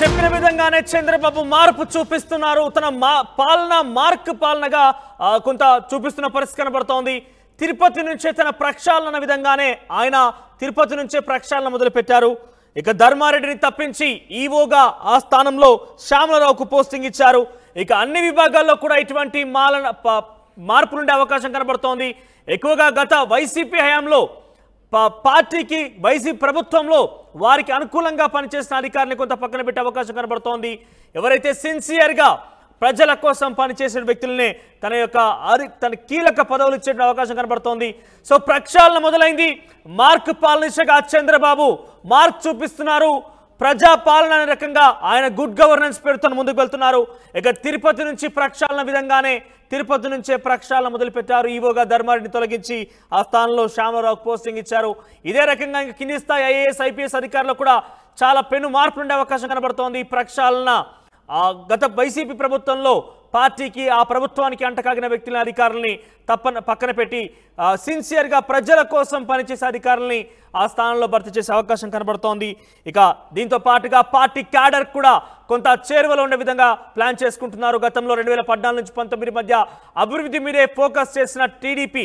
చెప్పిన విధంగానే చంద్రబాబు మార్పు చూపిస్తున్నారు. తన పాలన మార్క్ పాలనగా కొంత చూపిస్తున్న పరిస్థితి కనబడుతోంది. తిరుపతి నుంచే తన ప్రక్షాళన విధంగానే ఆయన తిరుపతి నుంచే ప్రక్షాళన మొదలుపెట్టారు. ఇక ధర్మారెడ్డిని తప్పించి ఈవోగా ఆ స్థానంలో శ్యామలరావుకు పోస్టింగ్ ఇచ్చారు. ఇక అన్ని విభాగాల్లో కూడా ఇటువంటి మార్పు నుండే అవకాశం కనబడుతోంది. ఎక్కువగా గత వైసీపీ హయాంలో పార్టీకి వైసీపీ ప్రభుత్వంలో వారికి అనుకూలంగా పనిచేసిన అధికారులను కొంత పక్కన పెట్టే అవకాశం కనబడుతోంది. ఎవరైతే సిన్సియర్గా ప్రజల కోసం పనిచేసిన వ్యక్తులనే తన కీలక పదవులు ఇచ్చే అవకాశం కనబడుతోంది. సో ప్రక్షాళన మొదలైంది. మార్క్ పాలనగా చంద్రబాబు మార్క్ చూపిస్తున్నారు. ప్రజా పాలన అనే రకంగా ఆయన గుడ్ గవర్నెన్స్ పేరుతో ముందుకు వెళ్తున్నారు. ఇక తిరుపతి నుంచి ప్రక్షాళన విధంగానే తిరుపతి నుంచే ప్రక్షాళన మొదలుపెట్టారు. ఈవోగా ధర్మారెడ్డిని తొలగించి ఆ స్థానంలో శ్యామరావు పోస్టింగ్ ఇచ్చారు. ఇదే రకంగా ఇంకా కింది స్థాయి ఐఏఎస్ ఐపీఎస్ అధికారులు కూడా చాలా పెను మార్పు ఉండే అవకాశం కనబడుతోంది. ప్రక్షాళన గత వైసీపీ ప్రభుత్వంలో పార్టీకి ఆ ప్రభుత్వానికి అంటకాగిన వ్యక్తుల అధికారుల్ని పక్కన పెట్టి సిన్సియర్గా ప్రజల కోసం పనిచేసే అధికారుల్ని ఆ స్థానంలో భర్తీ చేసే అవకాశం కనబడుతోంది. ఇక దీంతో పాటుగా పార్టీ క్యాడర్ కూడా కొంత చేరువలో ఉండే విధంగా ప్లాన్ చేసుకుంటున్నారు. గతంలో 2014 నుంచి 19 మధ్య అభివృద్ధి మీదే ఫోకస్ చేసిన టీడీపీ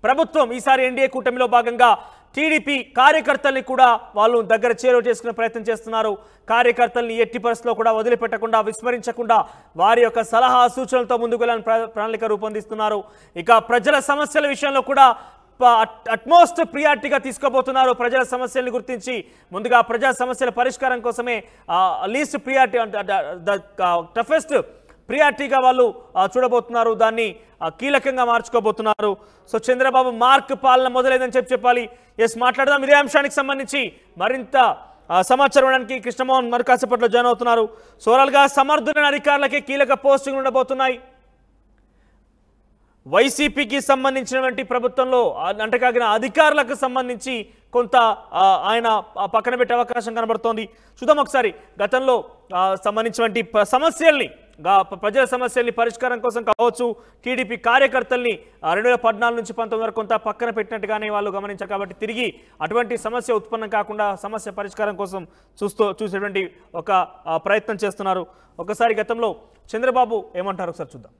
ప్రభుత్వం ఈసారి ఎన్డీఏ కూటమిలో భాగంగా టీడీపీ కార్యకర్తల్ని కూడా వాళ్ళు దగ్గర చేరువ చేసుకునే ప్రయత్నం చేస్తున్నారు. కార్యకర్తల్ని ఎట్టి పరిస్థితుల్లో కూడా వదిలిపెట్టకుండా విస్మరించకుండా వారి యొక్క సలహా సూచనలతో ముందుకు వెళ్ళాలని ప్రణాళిక రూపొందిస్తున్నారు. ఇక ప్రజల సమస్యల విషయంలో కూడా అట్మోస్ట్ ప్రియారిటీగా తీసుకోబోతున్నారు. ప్రజల సమస్యల్ని గుర్తించి ముందుగా ప్రజా సమస్యల పరిష్కారం కోసమే లీస్ట్ ప్రియారిటీ టఫెస్ట్ ప్రియారిటీగా వాళ్ళు చూడబోతున్నారు. దాన్ని కీలకంగా మార్చుకోబోతున్నారు. సో చంద్రబాబు మార్క్ పాలన మొదలైందని చెప్పాలి. ఎస్, మాట్లాడదాం ఇదే అంశానికి సంబంధించి మరింత సమాచారం ఇవ్వడానికి కృష్ణమోహన్ మరి కాసేపట్లో జాయిన్ అవుతున్నారు. సో ఓవరాల్గా సమర్థులైన అధికారులకే కీలక పోస్టింగ్లు ఉండబోతున్నాయి. వైసీపీకి సంబంధించినటువంటి ప్రభుత్వంలో అంటకాగిన అధికారులకు సంబంధించి కొంత ఆయన పక్కన పెట్టే అవకాశం కనబడుతోంది. చూద్దాం ఒకసారి గతంలో సంబంధించినటువంటి సమస్యల్ని ప్రజల సమస్యల్ని పరిష్కారం కోసం కావచ్చు టీడీపీ కార్యకర్తల్ని 2014 నుంచి 19 వరకు కొంత పక్కన పెట్టినట్టుగానే వాళ్ళు గమనించారు. కాబట్టి తిరిగి అటువంటి సమస్య ఉత్పన్నం కాకుండా సమస్య పరిష్కారం కోసం చూసేటువంటి ఒక ప్రయత్నం చేస్తున్నారు. ఒకసారి గతంలో చంద్రబాబు ఏమంటారు ఒకసారి చూద్దాం.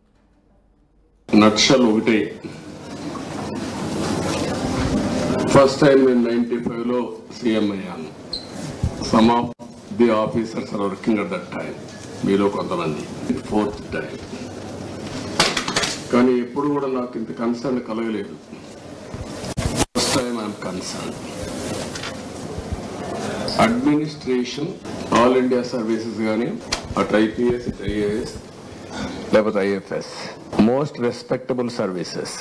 నక్షల్ ఒకటి ఫస్ట్ టైం నేను 95లో సీఎం అయ్యాను. Some of the officers are working at that time. మీలో కొంతమంది 4th టైం. కానీ ఎప్పుడు కూడా నాకు ఇంత కన్సర్న్ కలగలేదు. First time I'm concern. Administration all India services కానీ అటు ఐపీఎస్ ఇటు ఐఏఎస్ లేకపోతే IFS most respectable services.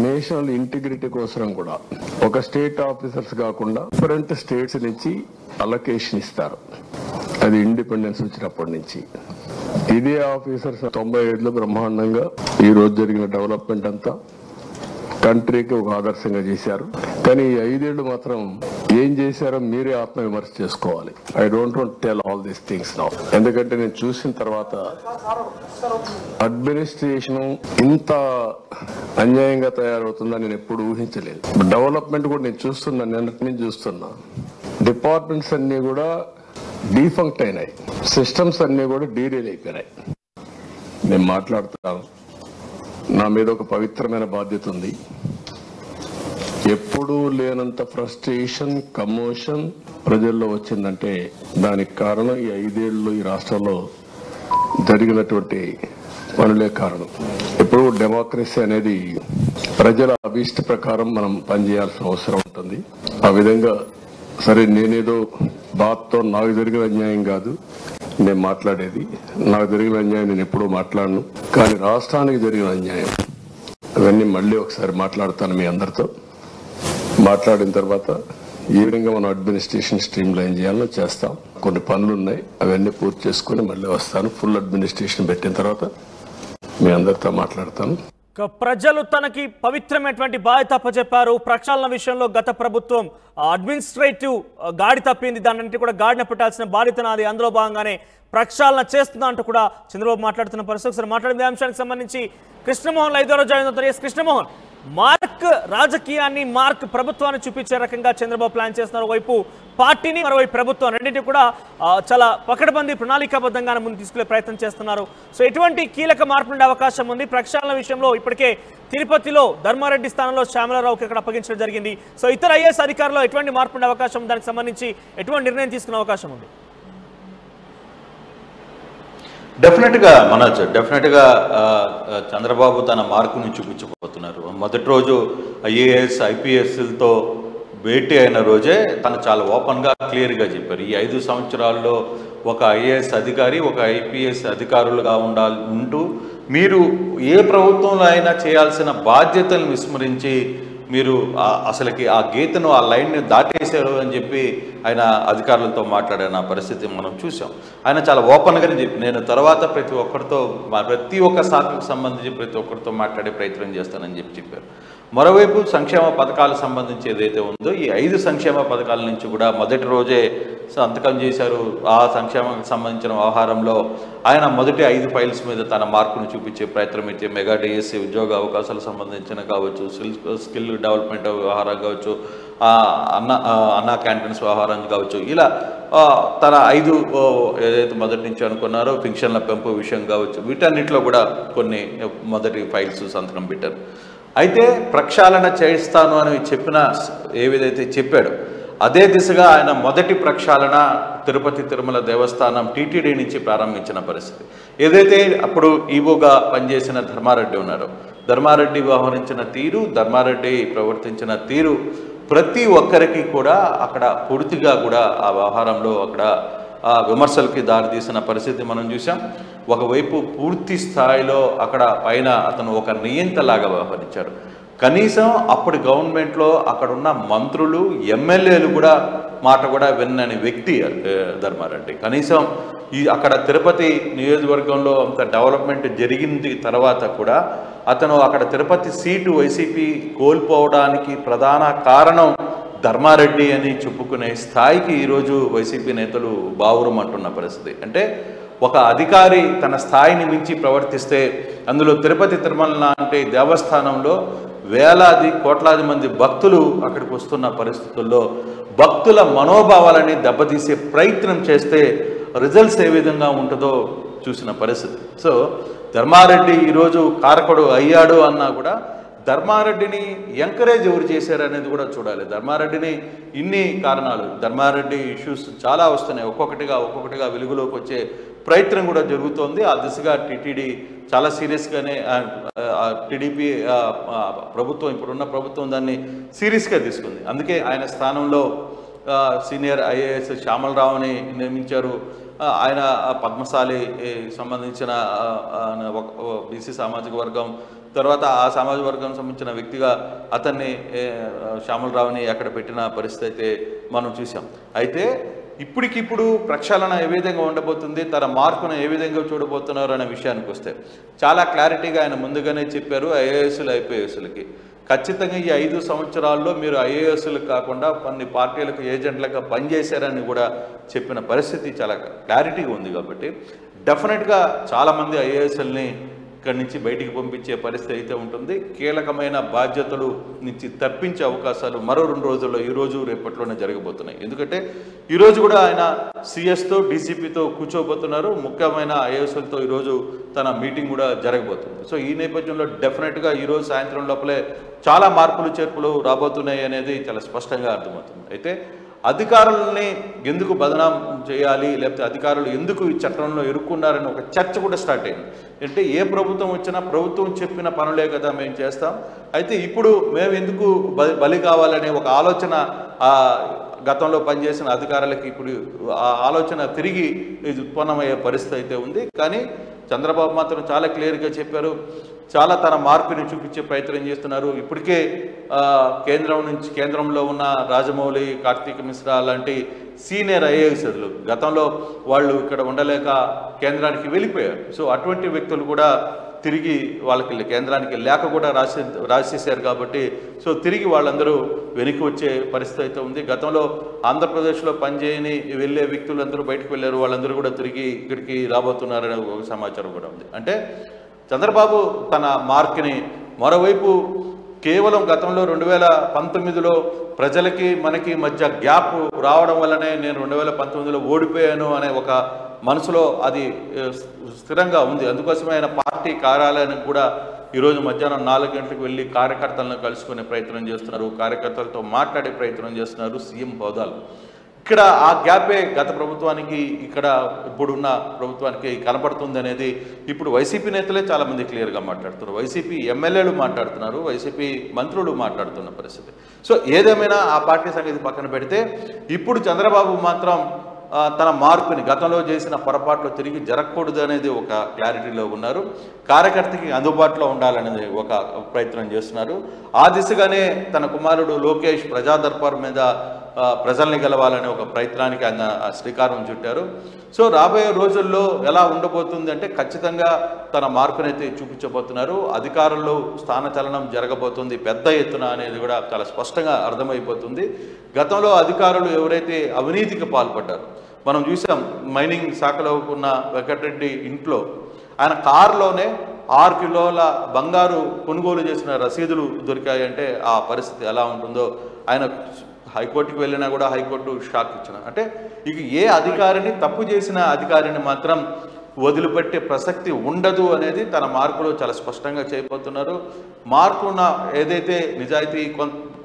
National integrity కోసం కూడా ఒక స్టేట్ ఆఫీసర్స్ కాకుండా డిఫరెంట్ స్టేట్స్ నుంచి అలొకేషన్ ఇస్తారు. అది ఇండిపెండెన్స్ వచ్చినప్పటి నుంచి. ఇదే ఆఫీసర్స్ 97లో బ్రహ్మాండంగా ఈ రోజు జరిగిన డెవలప్మెంట్ అంతా కంట్రీకి ఒక ఆదర్శంగా చేశారు. కానీ ఈ 5 ఏళ్లు మాత్రం ఏం చేశారో మీరే ఆత్మవిమర్శ చేసుకోవాలి. I don't want tell all these things now. ఎందుకంటే నేను చూసిన తర్వాత అడ్మినిస్ట్రేషన్ ఇంత అన్యాయంగా తయారవుతుందని నేను ఎప్పుడు ఊహించలేదు. డెవలప్మెంట్ కూడా నేను చూస్తున్నా, నిన్నటి నుంచి చూస్తున్నా. డిపార్ట్మెంట్స్ అన్ని కూడా డీఫంక్ట్ అయినాయి. సిస్టమ్స్ అన్ని కూడా డీరేల్ అయిపోయినాయి. నేను మాట్లాడుతున్నాను, నా మీద ఒక పవిత్రమైన బాధ్యత ఉంది. ఎప్పుడూ లేనంత ఫ్రస్ట్రేషన్ కమోషన్ ప్రజల్లో వచ్చిందంటే దానికి కారణం ఈ 5 ఏళ్ళు ఈ రాష్ట్రంలో జరిగినటువంటి పనులే కారణం. ఎప్పుడు డెమోక్రసీ అనేది ప్రజల అభీష్ట ప్రకారం మనం పనిచేయాల్సిన అవసరం ఉంటుంది. ఆ విధంగా సరే, నేనేదో బాధతో నాకు జరిగిన అన్యాయం కాదు నేను మాట్లాడేది. నాకు జరిగిన అన్యాయం నేను ఎప్పుడూ మాట్లాడను. కానీ రాష్ట్రానికి జరిగిన అన్యాయం అవన్నీ మళ్ళీ ఒకసారి మాట్లాడతాను మీ అందరితో. మాట్లాడిన తర్వాత ఏ విధంగా మనం అడ్మినిస్ట్రేషన్ స్ట్రీమ్ లైన్ చేయాలో చేస్తాం. కొన్ని పనులు ఉన్నాయి, అవన్నీ పూర్తి చేసుకుని మళ్ళీ వస్తాను. ఫుల్ అడ్మినిస్ట్రేషన్ పెట్టిన తర్వాత మీ అందరితో మాట్లాడతాను. ప్రజలు తనకి పవిత్రమైనటువంటి బాధ్యత అప్పచెప్పారు. ప్రక్షాళన విషయంలో గత ప్రభుత్వం అడ్మినిస్ట్రేటివ్ గాడి తప్పింది, దాన్ని కూడా గాడిన పెట్టాల్సిన బాధ్యత నాది, అందులో భాగంగానే ప్రక్షాళన చేస్తుందా అంటూ కూడా చంద్రబాబు మాట్లాడుతున్న పరిస్థితి. ఒకసారి మాట్లాడిన అంశానికి సంబంధించి కృష్ణమోహన్ 5వ రోజు జాయిన్ అవుతారు. కృష్ణమోహన్, మార్క్ రాజకీయాన్ని, మార్క్ ప్రభుత్వాన్ని చూపించే రకంగా చంద్రబాబు ప్లాన్ చేస్తున్నారు. వైపు పార్టీని, మరోవైపు ప్రభుత్వం రెండింటి కూడా చాలా పకడ్బందీ ప్రణాళికాబద్ధంగానే ముందు తీసుకునే ప్రయత్నం చేస్తున్నారు. సో ఎటువంటి కీలక మార్పు ఉండే అవకాశం ఉంది? ప్రక్షాళన విషయంలో ఇప్పటికే తిరుపతిలో ధర్మారెడ్డి స్థానంలో శ్యామలారావుకి ఇక్కడ అప్పగించడం జరిగింది. సో ఇతర ఐఏఎస్ అధికారులు ఎటువంటి మార్పు ఉండే అవకాశం, దానికి సంబంధించి ఎటువంటి నిర్ణయం తీసుకునే అవకాశం ఉంది? డెఫినెట్గా చంద్రబాబు తన మార్కుని చూపించబోతున్నారు. మొదటి రోజు ఐఏఎస్ ఐపీఎస్లతో భేటీ అయిన రోజే తను చాలా ఓపెన్గా క్లియర్గా చెప్పారు. ఈ 5 సంవత్సరాల్లో ఒక ఐఏఎస్ అధికారి, ఒక ఐపీఎస్ అధికారులుగా ఉంటూ మీరు ఏ ప్రభుత్వంలో అయినా చేయాల్సిన బాధ్యతలను విస్మరించి మీరు అసలుకి ఆ గీతను, ఆ లైన్ని దాటేశారు అని చెప్పి ఆయన అధికారులతో మాట్లాడిన పరిస్థితి మనం చూసాం. ఆయన చాలా ఓపెన్గానే చెప్పి, నేను తర్వాత ప్రతి ఒక్క శాఖకు సంబంధించి ప్రతి ఒక్కరితో మాట్లాడే ప్రయత్నం చేస్తానని చెప్పారు. మరోవైపు సంక్షేమ పథకాలకు సంబంధించి ఏదైతే ఉందో ఈ 5 సంక్షేమ పథకాల నుంచి కూడా మొదటి రోజే సంతకం చేశారు. ఆ సంక్షేమానికి సంబంధించిన వ్యవహారంలో ఆయన మొదటి 5 ఫైల్స్ మీద తన మార్కును చూపించే ప్రయత్నం అయితే మెగా డిఎస్సి ఉద్యోగ అవకాశాలకు సంబంధించిన కావచ్చు, స్కిల్ డెవలప్మెంట్ వ్యవహారం కావచ్చు, అన్నా క్యాంటీన్స్ వ్యవహారం కావచ్చు, ఇలా తన 5 ఏదైతే మొదటి నుంచి అనుకున్నారో పింఛన్ల పెంపు విషయం కావచ్చు, వీటన్నిటిలో కూడా కొన్ని మొదటి ఫైల్స్ సంతకం పెట్టారు. అయితే ప్రక్షాళన చేయిస్తాను అని ఏదైతే చెప్పాడో అదే దిశగా ఆయన మొదటి ప్రక్షాళన తిరుపతి తిరుమల దేవస్థానం టీటీడీ నుంచి ప్రారంభించిన పరిస్థితి. ఏదైతే అప్పుడు ఈవోగా పనిచేసిన ధర్మారెడ్డి ఉన్నారో, ధర్మారెడ్డి వ్యవహరించిన తీరు, ధర్మారెడ్డి ప్రవర్తించిన తీరు ప్రతి ఒక్కరికి కూడా అక్కడ పూర్తిగా కూడా ఆ వ్యవహారంలో అక్కడ విమర్శలకి దారితీసిన పరిస్థితి మనం చూసాం. ఒకవైపు పూర్తి స్థాయిలో అక్కడ పైన అతను ఒక నియంతలాగా వ్యవహరించాడు. కనీసం అప్పటి గవర్నమెంట్లో అక్కడున్న మంత్రులు, ఎమ్మెల్యేలు కూడా మాట కూడా విన్నని వ్యక్తి ధర్మారెడ్డి. కనీసం అక్కడ తిరుపతి నియోజకవర్గంలో అంత డెవలప్మెంట్ జరిగింది తర్వాత కూడా అతను అక్కడ తిరుపతి సీటు వైసీపీ కోల్పోవడానికి ప్రధాన కారణం ధర్మారెడ్డి అని చెప్పుకునే స్థాయికి ఈరోజు వైసీపీ నేతలు బావురమంటున్న పరిస్థితి. అంటే ఒక అధికారి తన స్థాయిని మించి ప్రవర్తిస్తే, అందులో తిరుపతి తిరుమల లాంటి దేవస్థానంలో వేలాది కోట్లాది మంది భక్తులు అక్కడికి వస్తున్న పరిస్థితుల్లో భక్తుల మనోభావాలని దెబ్బతీసే ప్రయత్నం చేస్తే రిజల్ట్స్ ఏ విధంగా ఉంటుందో చూసిన పరిస్థితి. సో ధర్మారెడ్డి ఈరోజు కారకుడు అయ్యాడు అన్నా కూడా ధర్మారెడ్డిని ఎంకరేజ్ ఎవరు చేశారు అనేది కూడా చూడాలి. ధర్మారెడ్డిని ఇన్ని కారణాలు, ధర్మారెడ్డి ఇష్యూస్ చాలా వస్తున్నాయి, ఒక్కొక్కటిగా వెలుగులోకి వచ్చే ప్రయత్నం కూడా జరుగుతోంది. ఆ దిశగా టీటీడీ చాలా సీరియస్గానే, టీడీపీ ప్రభుత్వం, ఇప్పుడున్న ప్రభుత్వం దాన్ని సీరియస్గా తీసుకుంది. అందుకే ఆయన స్థానంలో సీనియర్ ఐఏఎస్ శ్యామలరావుని నియమించారు. ఆయన పద్మశాలి సంబంధించిన బీసీ సామాజిక వర్గం, తర్వాత ఆ సామాజిక వర్గం సంబంధించిన వ్యక్తిగా అతన్ని శ్యామలరావుని అక్కడ పెట్టిన పరిస్థితి అయితే మనం చూసాం. అయితే ఇప్పటికిప్పుడు ప్రక్షాళన ఏ విధంగా ఉండబోతుంది, తన మార్పును ఏ విధంగా చూడబోతున్నారు అనే విషయానికి వస్తే చాలా క్లారిటీగా ఆయన ముందుగానే చెప్పారు. ఐఏఎస్లు ఐపీఎస్లకి ఖచ్చితంగా ఈ 5 సంవత్సరాల్లో మీరు ఐఏఎస్లకు కాకుండా కొన్ని పార్టీలకు ఏజెంట్లుగా పనిచేశారని కూడా చెప్పిన పరిస్థితి చాలా క్లారిటీగా ఉంది. కాబట్టి డెఫినెట్గా చాలామంది ఐఏఎస్ఎల్ని ఇక్కడి నుంచి బయటికి పంపించే పరిస్థితి అయితే ఉంటుంది. కీలకమైన బాధ్యతలు నుంచి తప్పించే అవకాశాలు మరో 2 రోజుల్లో, ఈరోజు రేపట్లోనే జరగబోతున్నాయి. ఎందుకంటే ఈరోజు కూడా ఆయన సిఎస్తో డీసీపీతో కూర్చోబోతున్నారు. ముఖ్యమైన ఐఏఎస్లతో ఈరోజు తన మీటింగ్ కూడా జరగబోతుంది. సో ఈ నేపథ్యంలో డెఫినెట్గా ఈరోజు సాయంత్రం లోపలే చాలా మార్పులు చేర్పులు రాబోతున్నాయి అనేది చాలా స్పష్టంగా అర్థమవుతుంది. అయితే అధికారులని ఎందుకు బదనాం చేయాలి, లేకపోతే అధికారులు ఎందుకు ఈ చట్టంలో ఇరుక్కున్నారని ఒక చర్చ కూడా స్టార్ట్ అయింది. అంటే ఏ ప్రభుత్వం వచ్చినా ప్రభుత్వం చెప్పిన పనులే కదా మేము చేస్తాం, అయితే ఇప్పుడు మేము ఎందుకు బలి కావాలనే ఒక ఆలోచన గతంలో పనిచేసిన అధికారులకి ఇప్పుడు ఆ ఆలోచన తిరిగి ఉత్పన్నమయ్యే పరిస్థితి అయితే ఉంది. కానీ చంద్రబాబు మాత్రం చాలా క్లియర్గా చెప్పారు, చాలా తన మార్పుని చూపించే ప్రయత్నం చేస్తున్నారు. ఇప్పటికే కేంద్రంలో ఉన్న రాజమౌళి, కార్తీక్ మిశ్రా లాంటి సీనియర్ ఐఏఎస్లు గతంలో వాళ్ళు ఇక్కడ ఉండలేక కేంద్రానికి వెళ్ళిపోయారు. సో అటువంటి వ్యక్తులు కూడా తిరిగి వాళ్ళకి కేంద్రానికి లేక కూడా రాసేసారు. కాబట్టి సో తిరిగి వాళ్ళందరూ వెనక్కి వచ్చే పరిస్థితి అయితే ఉంది. గతంలో ఆంధ్రప్రదేశ్లో పనిచేయని వెళ్ళే వ్యక్తులందరూ బయటకు వెళ్ళారు, వాళ్ళందరూ కూడా తిరిగి ఇక్కడికి రాబోతున్నారనే ఒక సమాచారం కూడా ఉంది. అంటే చంద్రబాబు తన మార్క్ని, మరోవైపు కేవలం గతంలో 2019లో ప్రజలకి మనకి మధ్య గ్యాప్ రావడం వల్లనే నేను 2019లో ఓడిపోయాను అనే ఒక మనసులో అది స్థిరంగా ఉంది. అందుకోసమే ఆయన పార్టీ కార్యాలయానికి కూడా ఈరోజు మధ్యాహ్నం 4 గంటలకు వెళ్ళి కార్యకర్తలను కలుసుకునే ప్రయత్నం చేస్తున్నారు, కార్యకర్తలతో మాట్లాడే ప్రయత్నం చేస్తున్నారు సీఎం హోదాలో. ఇక్కడ ఆ గ్యాపే గత ప్రభుత్వానికి ఇక్కడ ఇప్పుడున్న ప్రభుత్వానికి కనపడుతుంది అనేది ఇప్పుడు వైసీపీ నేతలే చాలామంది క్లియర్గా మాట్లాడుతున్నారు, వైసీపీ ఎమ్మెల్యేలు మాట్లాడుతున్నారు, వైసీపీ మంత్రులు మాట్లాడుతున్న పరిస్థితి. సో ఏదేమైనా ఆ పార్టీ సంగతి పక్కన పెడితే ఇప్పుడు చంద్రబాబు మాత్రం తన మార్పుని గతంలో చేసిన పొరపాట్లు తిరిగి జరగకూడదు అనేది ఒక క్లారిటీలో ఉన్నారు. కార్యకర్తకి అందుబాటులో ఉండాలనేది ఒక ప్రయత్నం చేస్తున్నారు. ఆ దిశగానే తన కుమారుడు లోకేష్ ప్రజా దర్బార్ మీద ప్రజల్ని గెలవాలనే ఒక ప్రయత్నానికి ఆయన శ్రీకారం చుట్టారు. సో రాబోయే రోజుల్లో ఎలా ఉండబోతుంది అంటే ఖచ్చితంగా తన మార్పునైతే చూపించబోతున్నారు. అధికారుల్లో స్థానచలనం జరగబోతుంది పెద్ద ఎత్తున అనేది కూడా చాలా స్పష్టంగా అర్థమైపోతుంది. గతంలో అధికారులు ఎవరైతే అవినీతికి పాల్పడ్డారో మనం చూసాం. మైనింగ్ శాఖలో ఉన్న వెంకటరెడ్డి ఇంట్లో ఆయన కారులోనే 6 కిలోల బంగారు కొనుగోలు చేసిన రసీదులు దొరికాయంటే ఆ పరిస్థితి ఎలా ఉంటుందో ఆయన హైకోర్టుకి వెళ్ళినా కూడా హైకోర్టు షాక్ ఇచ్చిన. అంటే ఇక ఏ అధికారిని తప్పు చేసిన అధికారిని మాత్రం వదిలిపెట్టే ప్రసక్తి ఉండదు అనేది తన మార్కులో చాలా స్పష్టంగా చేయబోతున్నారు. మార్కు ఉన్న ఏదైతే నిజాయితీ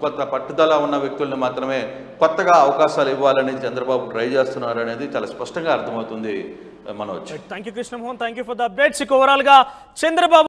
కొంత పట్టుదల ఉన్న వ్యక్తుల్ని మాత్రమే కొత్తగా అవకాశాలు ఇవ్వాలని చంద్రబాబు ట్రై చేస్తున్నారు అనేది చాలా స్పష్టంగా అర్థమవుతుంది Manoj. Thank you Krishnamohan, thank you for the updates. Overall గా చంద్రబాబు